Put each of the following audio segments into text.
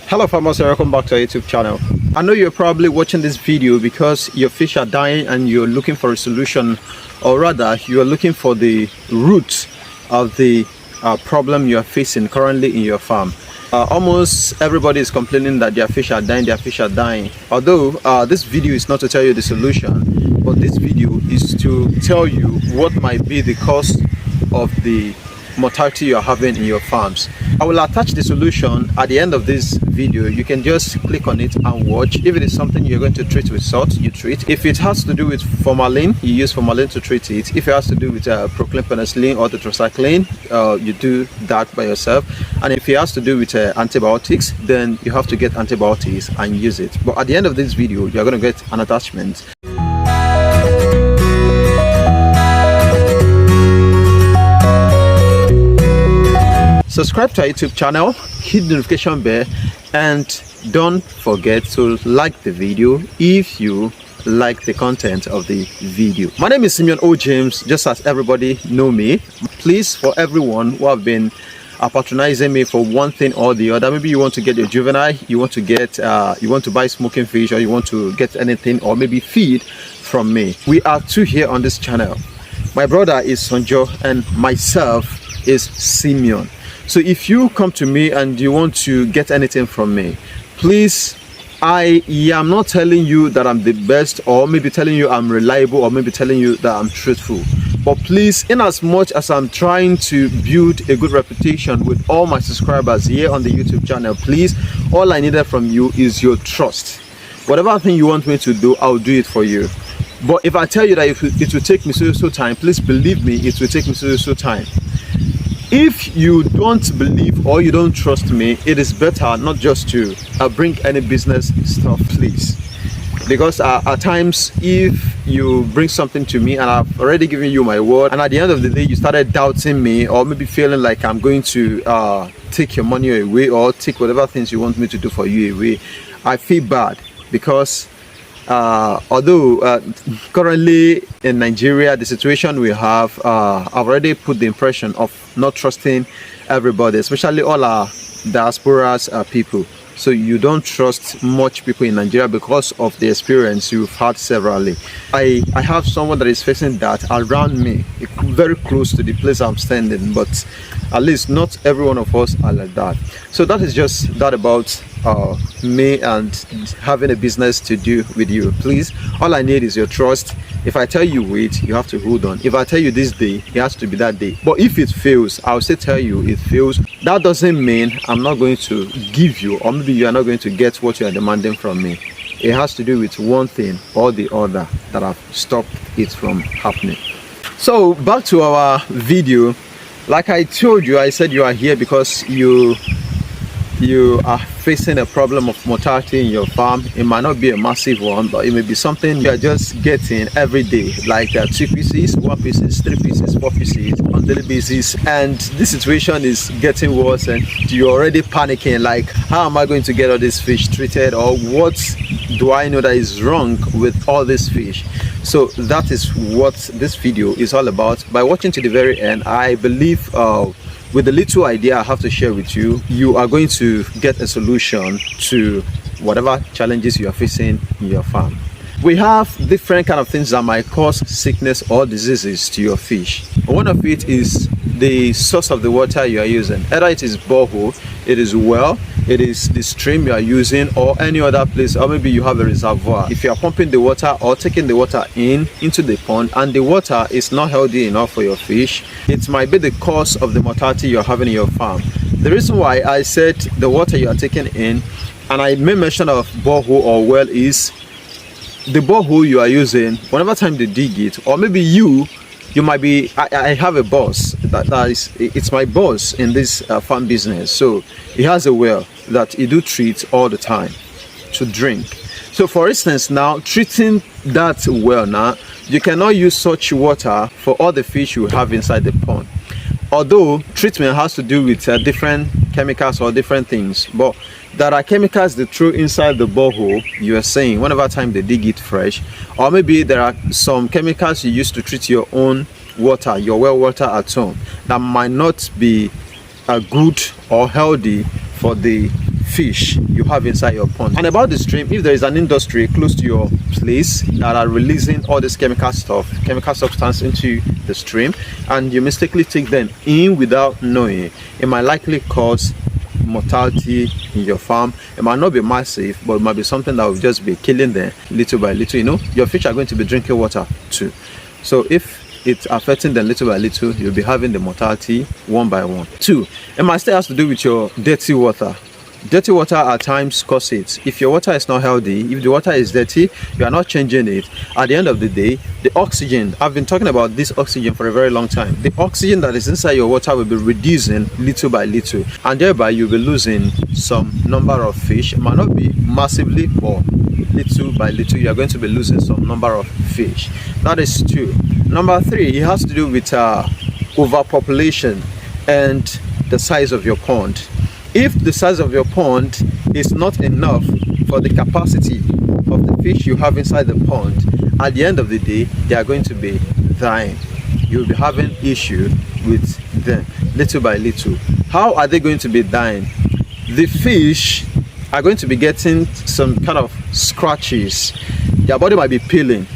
Hello farmers, welcome back to our YouTube channel. I know you're probably watching this video because your fish are dying and you're looking for a solution, or rather you are looking for the root of the problem you are facing currently in your farm. Almost everybody is complaining that their fish are dying, although this video is not to tell you the solution, but this video is to tell you what might be the cause of the mortality you are having in your farms. I will attach the solution at the end of this video. You can just click on it and watch. If it is something you're going to treat with salt, you treat. If it has to do with formalin, you use formalin to treat it. If it has to do with proclaim penicillin or tetracycline, you do that by yourself. And if it has to do with antibiotics, then you have to get antibiotics and use it. But at the end of this video, you're going to get an attachment. Subscribe to our YouTube channel, hit the notification bell, and don't forget to like the video if you like the content of the video. My name is Simeon O. James, just as everybody know me. Please, for everyone who have been patronizing me for one thing or the other, maybe you want to get your juvenile, you want to get you want to buy smoking fish, or you want to get anything, or maybe feed from me. We are two here on this channel. My brother is Sonjo and myself is Simeon. So if you come to me and you want to get anything from me, please, I am not telling you that I'm the best, or maybe telling you I'm reliable, or maybe telling you that I'm truthful. But please, in as much as I'm trying to build a good reputation with all my subscribers here on the YouTube channel, please, all I needed from you is your trust. Whatever thing you want me to do, I'll do it for you. But if I tell you that it will take me so time, please believe me, it will take me so time. If you don't believe or you don't trust me, it is better not just to bring any business stuff, please. Because at times, if you bring something to me and I've already given you my word, and at the end of the day you started doubting me, or maybe feeling like I'm going to take your money away, or take whatever things you want me to do for you away, I feel bad. Because although currently in Nigeria, the situation we have, I've already put the impression of not trusting everybody, especially all our diasporas people. So you don't trust much people in Nigeria because of the experience you've had severally. I have someone that is facing that around me, very close to the place I'm standing, but at least not every one of us are like that. So that is just that about me and having a business to do with you. Please, all I need is your trust. If I tell you wait, you have to hold on. If I tell you this day, it has to be that day. But if it fails, I'll still tell you it fails. That doesn't mean I'm not going to give you, or maybe you are not going to get what you are demanding from me. It has to do with one thing or the other that have stopped it from happening. So back to our video. Like I told you, I said you are here because you are facing a problem of mortality in your farm. It might not be a massive one, but it may be something you are just getting every day, like 2 pieces, 1 pieces, 3 pieces, 4 pieces on daily basis. And this situation is getting worse and you're already panicking, like, how am I going to get all this fish treated, or what do I know that is wrong with all this fish? So that is what this video is all about. By watching to the very end, I believe with the little idea I have to share with you, you are going to get a solution to whatever challenges you are facing in your farm. We have different kind of things that might cause sickness or diseases to your fish. One of it is the source of the water you are using. Either it is borehole, it is well, it is the stream you are using, or any other place, or maybe you have a reservoir. If you are pumping the water or taking the water into the pond and the water is not healthy enough for your fish, it might be the cause of the mortality you are having in your farm. The reason why I said the water you are taking in, and I made mention of borehole or well, is the borehole you are using, whenever time they dig it, or maybe you might be, I have a boss it's my boss in this farm business, so he has a well that he do treat all the time to drink. So for instance, now treating that well, now you cannot use such water for all the fish you have inside the pond. Although treatment has to do with different chemicals or different things, but there are chemicals they throw inside the borehole, you are saying, whenever time they dig it fresh, or maybe there are some chemicals you use to treat your own water, your well water at home, that might not be good or healthy for the fish you have inside your pond. And about the stream, if there is an industry close to your place that are releasing all this chemical substance into the stream, and you mistakenly take them in without knowing, it might likely cause mortality in your farm. It might not be massive, but it might be something that will just be killing them little by little. You know, your fish are going to be drinking water too, so if it's affecting them little by little, you'll be having the mortality one by one. Two, it might still has to do with your dirty water. Dirty water at times cause it. If your water is not healthy, if the water is dirty, you are not changing it, at the end of the day, the oxygen, I've been talking about this oxygen for a very long time, the oxygen that is inside your water will be reducing little by little, and thereby you'll be losing some number of fish. It might not be massively, but little by little you are going to be losing some number of fish. That is two. Number three, it has to do with overpopulation and the size of your pond. If the size of your pond is not enough for the capacity of the fish you have inside the pond, at the end of the day, they are going to be dying. You'll be having issue with them little by little. How are they going to be dying? The fish are going to be getting some kind of scratches. Their body might be peeling.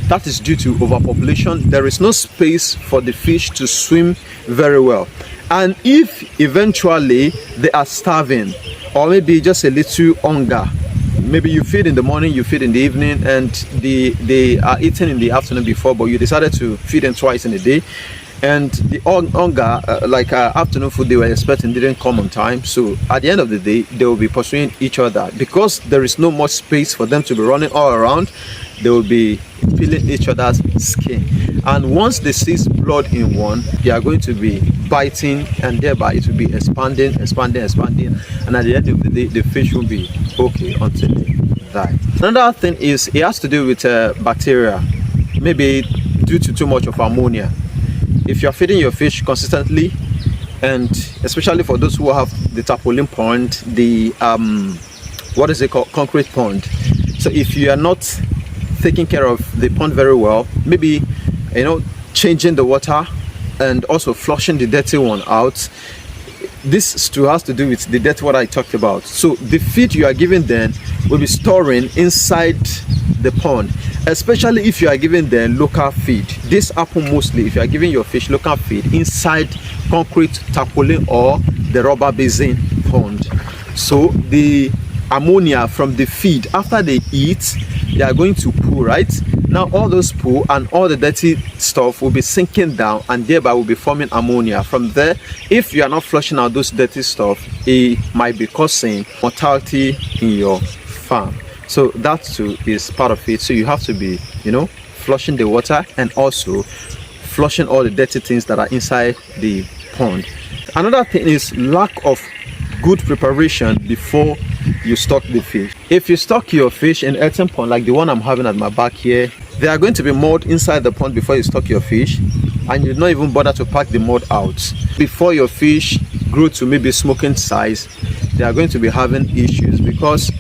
That is due to overpopulation. There is no space for the fish to swim very well. And if eventually they are starving, or maybe just a little hunger, maybe you feed in the morning, you feed in the evening, and they are eating in the afternoon before, but you decided to feed them twice in a day, and the hunger, afternoon food they were expecting didn't come on time. So at the end of the day, they will be pursuing each other because there is no much space for them to be running all around. They will be peeling each other's skin, and once they see blood in one, they are going to be biting, and thereby it will be expanding, and at the end of the day, the fish will be okay until they die. Another thing is it has to do with bacteria, maybe due to too much of ammonia. If you are feeding your fish consistently, and especially for those who have the tarpaulin pond, the concrete pond, so if you are not taking care of the pond very well, maybe changing the water and also flushing the dirty one out, this still has to do with the dirty water I talked about. So the feed you are giving them will be storing inside the pond, especially if you are giving them local feed. This happens mostly if you are giving your fish local feed inside concrete tarpaulin or the rubber basin pond. So the ammonia from the feed, after they eat, they are going to poo, right? Now all those poo and all the dirty stuff will be sinking down, and thereby will be forming ammonia. From there, if you are not flushing out those dirty stuff, it might be causing mortality in your farm. So that too is part of it. So you have to be flushing the water and also flushing all the dirty things that are inside the pond. Another thing is lack of good preparation before you stock the fish. If you stock your fish in earthen pond like the one I'm having at my back here, there are going to be mud inside the pond before you stock your fish, and you not even bother to pack the mud out. Before your fish grow to maybe smoking size, they are going to be having issues because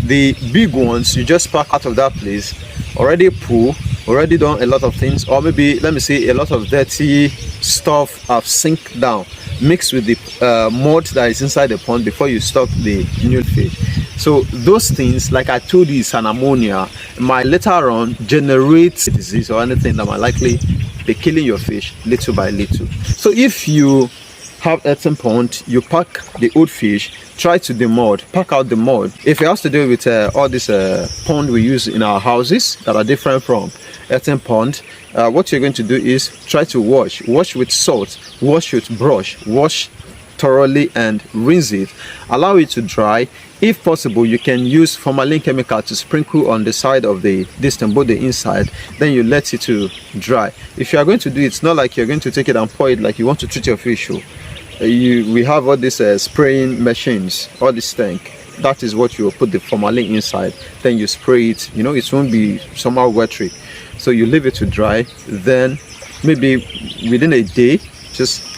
the big ones you just pack out of that place already poo, already done a lot of things, or maybe let me say a lot of dirty stuff have sink down mixed with the mud that is inside the pond before you stock the new fish. So those things, like I told you, is an ammonia, might later on generate disease or anything that might likely be killing your fish little by little. So if you have earthen pond, you pack the old fish, try to demud, pack out the mud. If it has to do with all this pond we use in our houses that are different from earthen pond, what you're going to do is try to wash with salt, wash with brush, wash thoroughly and rinse it, allow it to dry. If possible, you can use formalin chemical to sprinkle on the side of the both the inside, then you let it to dry. If you are going to do it, it's not like you're going to take it and pour it like you want to treat your fish. We have all these spraying machines, all this tank. That is what you will put the formalin inside, then you spray it. It won't be somehow watery, so you leave it to dry. Then maybe within a day, just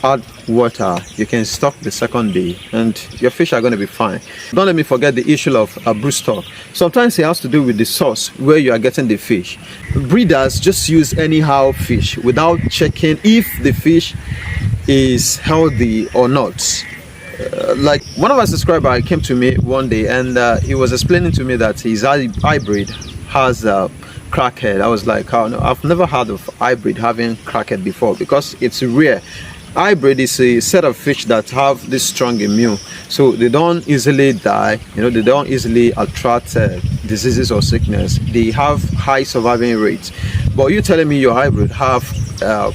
add water. You can stock the second day and your fish are going to be fine. Don't let me forget the issue of a broodstock. Sometimes it has to do with the source where you are getting the fish. Breeders just use anyhow fish without checking if the fish is healthy or not. like one of my subscribers came to me one day, and he was explaining to me that his hybrid has crackhead. I was like, oh no, I've never heard of hybrid having crackhead before, because it's rare. Hybrid is a set of fish that have this strong immune, so they don't easily die, you know, they don't easily attract diseases or sickness. They have high surviving rates. But you telling me your hybrid have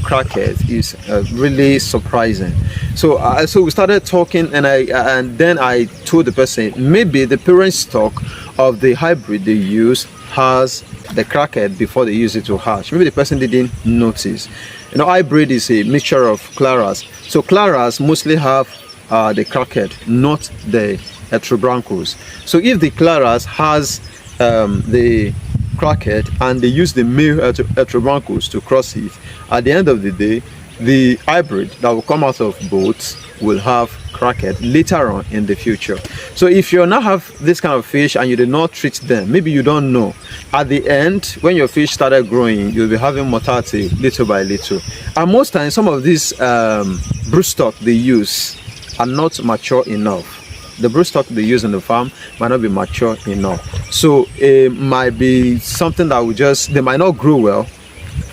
crackhead is really surprising. So so we started talking, and then I told the person maybe the parent stock of the hybrid they use has the crackhead before they use it to hatch. Maybe the person didn't notice. You know, hybrid is a mixture of claras. So claras mostly have the crackhead, not the heterobranchus. So if the claras has the crackhead and they use the male heterobranchus to cross it, at the end of the day, the hybrid that will come out of both will have crackhead later on in the future. So if you now have this kind of fish and you did not treat them, maybe you don't know, at the end when your fish started growing, you'll be having mortality little by little. And most times some of these broodstock they use are not mature enough. The broodstock they use in the farm might not be mature enough, so it might be something that will just, they might not grow well,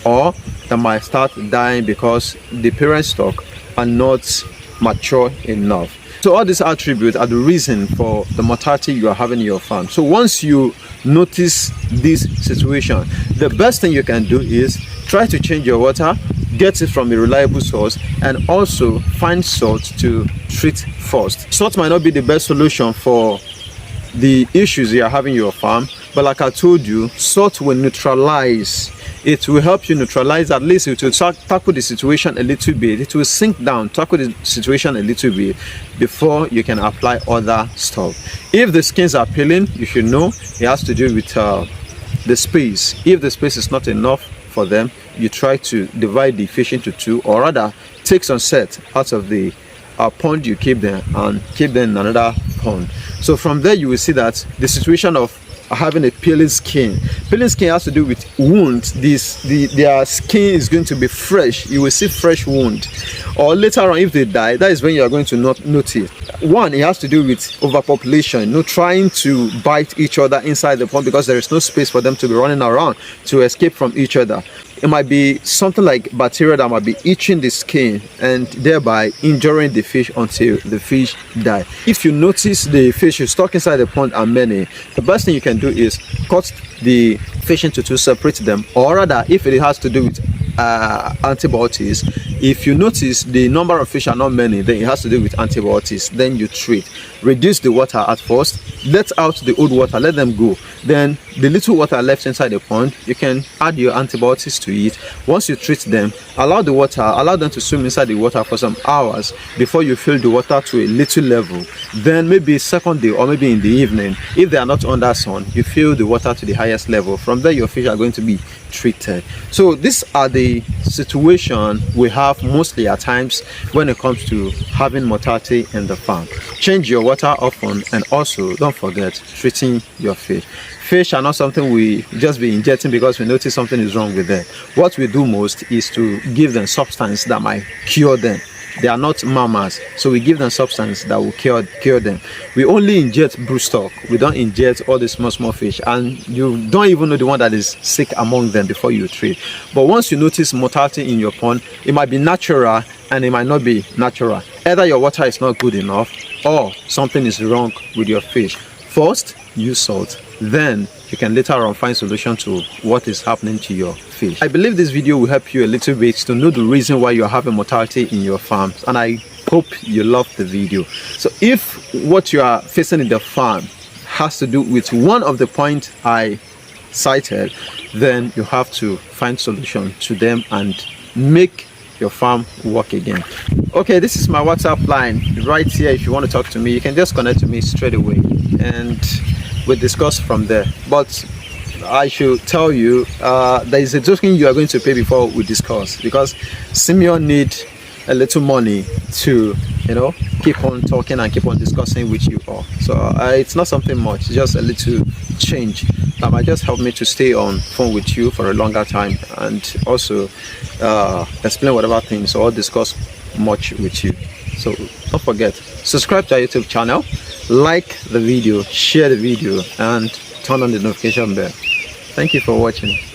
or they might start dying because the parent stock are not mature enough. So all these attributes are the reason for the mortality you are having in your farm. So once you notice this situation, the best thing you can do is try to change your water, get it from a reliable source, and also find salt to treat first. Salt might not be the best solution for the issues you are having in your farm, but like I told you, salt will neutralize. It will help you neutralize, at least it will tackle the situation a little bit. It will sink down, tackle the situation a little bit before you can apply other stuff. If the skins are peeling, you should know it has to do with the space. If the space is not enough for them, you try to divide the fish into two, or rather take some set out of the pond you keep them and keep them in another pond. So from there you will see that the situation of having a peeling skin has to do with wounds. Their skin is going to be fresh. You will see fresh wound, or later on if they die, that is when you are going to not notice. One, it has to do with overpopulation, you know, trying to bite each other inside the pond because there is no space for them to be running around to escape from each other. It might be something like bacteria that might be itching the skin and thereby injuring the fish until the fish die. If you notice the fish is stuck inside the pond are many, the best thing you can do is cut the fish into two, separate them, or rather if it has to do with antibiotics, if you notice the number of fish are not many, then it has to do with antibiotics. Then you treat, reduce the water at first, let out the old water, let them go. Then the little water left inside the pond, you can add your antibiotics to it. Once you treat them, allow them to swim inside the water for some hours before you fill the water to a little level. Then maybe second day or maybe in the evening, if they are not under sun, you fill the water to the highest level. From there your fish are going to be treated. So these are the situation we have mostly at times when it comes to having mortality in the farm. Change your water often, and also don't forget treating your fish. Fish are not something we just be injecting because we notice something is wrong with them. What we do most is to give them substance that might cure them. They are not mammals, so we give them substance that will cure them. We only inject broodstock. We don't inject all the small fish, and you don't even know the one that is sick among them before you treat. But once you notice mortality in your pond, it might be natural and it might not be natural. Either your water is not good enough or something is wrong with your fish. First, use salt. Then you can later on find solution to what is happening to your fish. I believe this video will help you a little bit to know the reason why you're having mortality in your farms, and I hope you love the video. So if what you are facing in the farm has to do with one of the points I cited, then you have to find solution to them and make your farm work again. Okay, this is my WhatsApp line right here. If you want to talk to me, you can just connect to me straight away and we'll discuss from there. But I should tell you, there is a token you are going to pay before we discuss, because Simeon need a little money to, you know, keep on talking and keep on discussing with you all. So it's not something much, just a little change that might just help me to stay on phone with you for a longer time, and also explain whatever things or discuss much with you. So don't forget, subscribe to our YouTube channel, like the video, share the video, and turn on the notification bell. Thank you for watching.